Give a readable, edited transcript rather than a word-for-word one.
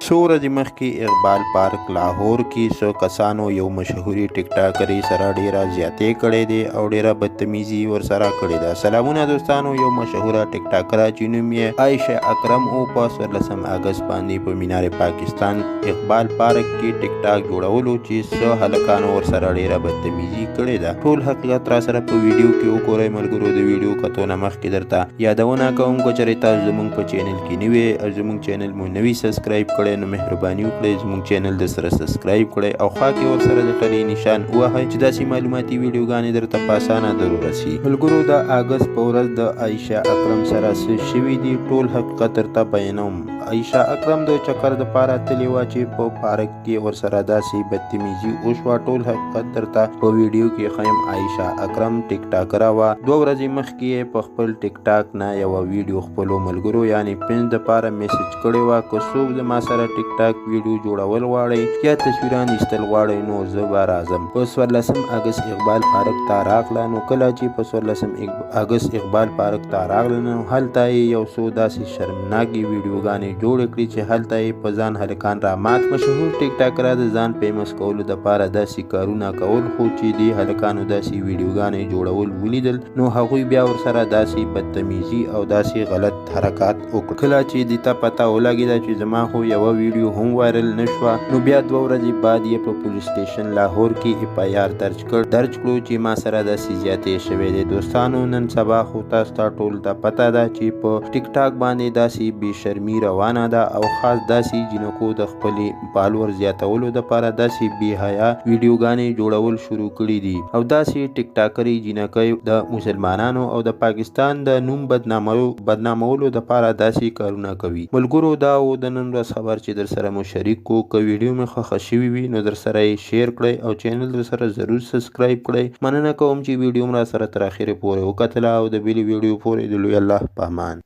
څو ورځې مخکې اقبال پارک لاهور کې څو کسانو یو مشهوري ټیک ټاکرې سره ډیره زیاتې کړې دي او ډیره بدتمیزي ورسره کړې ده. سلامونه دوستانو، یو مشهوره ټیک ټاکره چې نوم یې عایشه اکرم او په 14 اګست باندې په مینار پاکستان اقبال پارک کې ټیک ټاک جوړولو چې څو هلکانو ورسره ډیره بدتمیزي کړې ده. ټول حقیقت را سره په ویډیو کې وګورئ ملګرو. د ویډیو کتو نه مخکې درته یادونه کوم که چېرې تاسو زموږ په چینل کې نوی او زموږ چینل مو نوی سبسکرایب کړئ نو مهرباني وکړئ زموږ چینل د سره سبسکرایب کړئ او خوا کې ورسره د قلي نشان ووهئ چې داسې معلوماتي ویډیوګانې درته په اسانه در ورسي. ملګرو، د اګست په ورځ د عایشه اکرم سره څه شوي دي ټول حقیقت درته بیانوم. عایشه اکرم د چکر دپاره تللې وه چې په پارک کې ورسره داسې بدتمیزي وشوه. ټول حقیقت درته په ویډیو کې ښیم. عایشه اکرم ټیک ټاکره وه. 2 ورځې مخکې یې په خپل ټیک ټاک نه یوه ویډیو خپلو ملګرو یعنې پنځ دپاره میسج کړې وه که څوک زما سره ټیک ټاک ویډیو جوړول غواړئ یا تصویران ایستل غواړئ نو زه به راځم. په 14 اګست اقبال پارک ته راغله. نو کله چې په 14 اګست اقبال پارک ته راغله نو هلته یې یو څو داسې شرمناکې ویډیوګانې جوړې کړي چې هلته یې په ځان هلکان رامات. مشهور ټیک ټاکره د ځان فیمس کولو دپاره داسې کارونه کول، خو چې دې هلکانو داسې ویډیوګانې جوړول ولیدل نو هغوی بیا ورسره داسې بدتمیزي او داسې غلط حرکات وکړل. کله چې دې ته پته ولګېده چې زما خو یوه ویډیو هم وایرل نه شوه نو بیا 2 ورځې بعد یې په پولیس سټیشن لاهور کې FIR درج کړو چې ما سره داسې زیاتې شوې دي. دوستانو، نن سبا خو تاسو ته ټول ته پته ده چې په ټیک ټاک باندې داسې بې شرمي روانه ده او خاص داسې جنکو د خپلې فالوور زیاتولو دپاره داسې بې حیا ویډیوګانې جوړول شروع کړي دي او داسې ټیک ټاکرې جنکۍ د مسلمانانو او د پاکستان د نوم بدنامولو دپاره داسې کارونه کوي. ملګرو، دا و د نن ورځ خبر چې در سره مو شریک کو. که ویډیو مې خوښه شوي وي نو در سره یې شیر کړئ او چینل در سره ضرور سبسکرایب کړئ. مننه کوم چې ویډیو م را سره تر اخره پورې وکتله او د بلې ویډیو پورې د لوی الله په امان.